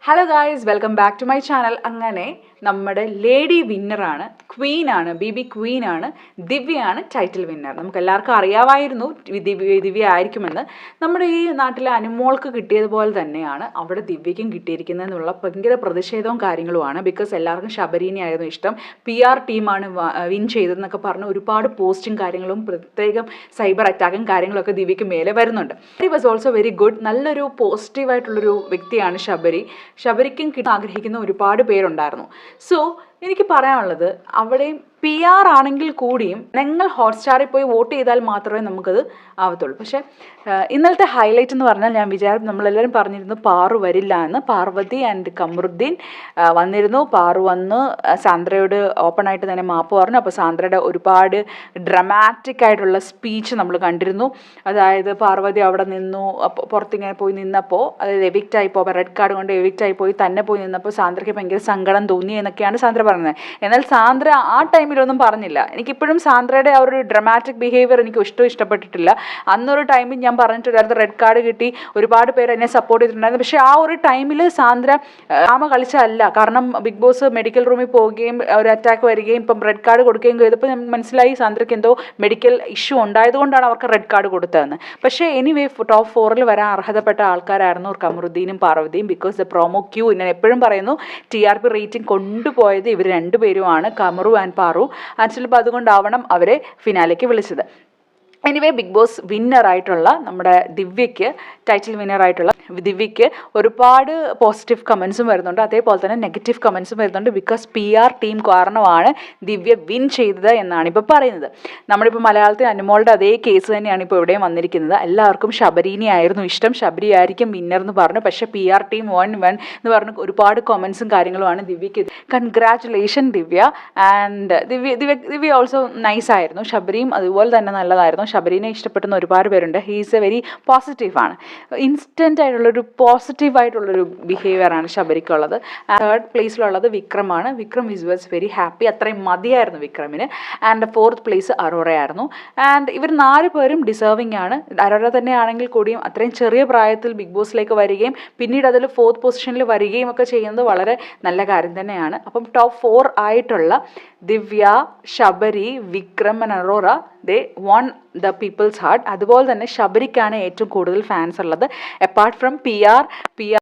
Hello guys, welcome back to my channel. അങ്ങനെ നമ്മുടെ lady വിന്നറാണ്, ക്വീനാണ്, ബി ക്വീനാണ്, ദിവ്യയാണ് ടൈറ്റിൽ വിന്നർ. നമുക്ക് എല്ലാവർക്കും അറിയാമായിരുന്നു ദിവ്യ ആയിരിക്കുമെന്ന്. നമ്മുടെ ഈ നാട്ടിലെ അനുമോൾക്ക് കിട്ടിയതുപോലെ തന്നെയാണ് അവിടെ ദിവ്യയ്ക്കും കിട്ടിയിരിക്കുന്നതെന്നുള്ള ഭയങ്കര പ്രതിഷേധവും കാര്യങ്ങളുമാണ്. ബിക്കോസ് എല്ലാവർക്കും ശബരീനെ ആയിരുന്നു ഇഷ്ടം. PR ടീമാണ് വിൻ ചെയ്തതെന്നൊക്കെ പറഞ്ഞ് ഒരുപാട് പോസ്റ്റും കാര്യങ്ങളും പ്രത്യേകം സൈബർ അറ്റാക്കും കാര്യങ്ങളൊക്കെ ദിവ്യയ്ക്ക് മേലെ വരുന്നുണ്ട്. It was also very good. നല്ലൊരു പോസിറ്റീവായിട്ടുള്ളൊരു വ്യക്തിയാണ് ശബരി. ശബരിക്കും കിട്ടാൻ ആഗ്രഹിക്കുന്ന ഒരുപാട് പേരുണ്ടായിരുന്നു. സോ എനിക്ക് പറയാനുള്ളത്, അവിടെയും PR ആണെങ്കിൽ കൂടിയും നിങ്ങൾ ഹോട്ട്സ്റ്റാറിൽ പോയി വോട്ട് ചെയ്താൽ മാത്രമേ നമുക്കത് ആവത്തുള്ളൂ. പക്ഷേ ഇന്നലത്തെ ഹൈലൈറ്റ് എന്ന് പറഞ്ഞാൽ, ഞാൻ നമ്മളെല്ലാവരും പറഞ്ഞിരുന്നു പാറു വരില്ല എന്ന്. പാർവതി ആൻഡ് കമറുദ്ദീൻ വന്നിരുന്നു. പാറു വന്ന് സാന്ദ്രയോട് ഓപ്പണായിട്ട് തന്നെ മാപ്പ് പറഞ്ഞു. അപ്പോൾ സാന്ദ്രയുടെ ഒരുപാട് ഡ്രമാറ്റിക് ആയിട്ടുള്ള സ്പീച്ച് നമ്മൾ കണ്ടിരുന്നു. അതായത് പാർവതി അവിടെ നിന്നു, പുറത്തിങ്ങനെ പോയി നിന്നപ്പോൾ, അതായത് എവിക്റ്റ് ആയിപ്പോൾ, റെഡ് കാർഡ് കൊണ്ട് എവിക്റ്റ് ആയിപ്പോയി തന്നെ പോയി നിന്നപ്പോൾ സാന്ദ്രയ്ക്ക് ഭയങ്കര സങ്കടം തോന്നി എന്നൊക്കെയാണ് സാന്ദ്ര പറഞ്ഞത്. എന്നാൽ സാന്ദ്ര ആ ടൈമിലൊന്നും പറഞ്ഞില്ല. എനിക്കിപ്പോഴും സാന്ദ്രയുടെ ആ ഒരു ഡ്രമാറ്റിക് ബിഹേവിയർ എനിക്ക് ഇഷ്ടപ്പെട്ടിട്ടില്ല. അന്നൊരു ടൈമിൽ ഞാൻ പറഞ്ഞിട്ടുണ്ടായിരുന്നു, റെഡ് കാർഡ് കിട്ടി ഒരുപാട് പേര് എന്നെ സപ്പോർട്ട് ചെയ്തിട്ടുണ്ടായിരുന്നു. പക്ഷേ ആ ഒരു ടൈമിൽ സാന്ദ്ര കളിച്ചല്ല. കാരണം ബിഗ് ബോസ് മെഡിക്കൽ റൂമിൽ പോവുകയും ഒരു അറ്റാക്ക് വരികയും ഇപ്പം റെഡ് കാർഡ് കൊടുക്കുകയും ചെയ്തപ്പോൾ മനസ്സിലായി സാന്ദ്രയ്ക്ക് എന്തോ മെഡിക്കൽ ഇഷ്യൂ ഉണ്ടായതുകൊണ്ടാണ് അവർക്ക് റെഡ് കാർഡ് കൊടുത്തതെന്ന്. പക്ഷേ എനിവേ ടോപ്പ് 4 വരാൻ അർഹതപ്പെട്ട ആൾക്കാരായിരുന്നു കമറുദ്ദീനും പാർവതിയും. ബിക്കോസ് ദ പ്രൊമോ ക്യൂ, ഞാൻ എപ്പോഴും പറയുന്നു, TRP റേറ്റിംഗ് കൊണ്ടുപോയത് ഇവർ രണ്ടുപേരുമാണ്, കമറു ആൻഡ് പാറു. ചിലപ്പോൾ അതുകൊണ്ടാവണം അവരെ ഫിനാലേക്ക് വിളിച്ചത്. എനിവേ, ബിഗ് ബോസ് വിന്നറായിട്ടുള്ള നമ്മുടെ ദിവ്യയ്ക്ക്, ടൈറ്റിൽ വിന്നറായിട്ടുള്ള ദിവ്യയ്ക്ക് ഒരുപാട് പോസിറ്റീവ് കമൻസും വരുന്നുണ്ട്, അതേപോലെ തന്നെ നെഗറ്റീവ് കമൻസും വരുന്നുണ്ട്. ബിക്കോസ് PR ടീം കാരണമാണ് ദിവ്യ വിൻ ചെയ്തത് എന്നാണ് ഇപ്പോൾ പറയുന്നത്. നമ്മളിപ്പോൾ മലയാളത്തിൽ അനുമോളുടെ അതേ കേസ് തന്നെയാണ് ഇപ്പോൾ ഇവിടെയും വന്നിരിക്കുന്നത്. എല്ലാവർക്കും ശബരീനെ ആയിരുന്നു ഇഷ്ടം, ശബരി ആയിരിക്കും വിന്നർ എന്ന് പറഞ്ഞു. പക്ഷേ PR ടീം വൺ എന്ന് പറഞ്ഞ് ഒരുപാട് കമൻസും കാര്യങ്ങളുമാണ് ദിവ്യയ്ക്ക്. Congratulation Divya. And Divya also nice ആയിരുന്നു. ശബരിയും അതുപോലെ തന്നെ നല്ലതായിരുന്നു. ശബരീനെ ഇഷ്ടപ്പെടുന്ന ഒരുപാട് പേരുണ്ട്. ഹീസ് എ വെരി പോസിറ്റീവാണ്. ഇൻസ്റ്റൻ്റ് ആയിട്ടുള്ളൊരു പോസിറ്റീവായിട്ടുള്ളൊരു ബിഹേവിയറാണ് ശബരിക്കുള്ളത്. 3rd പ്ലേസിലുള്ളത് വിക്രമാണ്. Vikram was very happy. അത്രയും മതിയായിരുന്നു വിക്രമിന്. ആൻഡ് 4th പ്ലേസ് അറോറയായിരുന്നു. ആൻഡ് ഇവർ 4 പേരും ഡിസേർവിംഗ് ആണ്. അറോറ തന്നെ ആണെങ്കിൽ കൂടിയും അത്രയും ചെറിയ പ്രായത്തിൽ ബിഗ് ബോസിലേക്ക് വരികയും പിന്നീട് അതിൽ 4th പൊസിഷനിൽ വരികയും ഒക്കെ ചെയ്യുന്നത് വളരെ നല്ല കാര്യം തന്നെയാണ്. അപ്പം ടോപ്പ് 4 ആയിട്ടുള്ള Divya, Sabari, Vikram and Aurora, they won the people's heart. അതുപോലെ തന്നെ ശബരിക്കാണ് ഏറ്റവും കൂടുതൽ ഫാൻസ് ഉള്ളത്. Apart from PR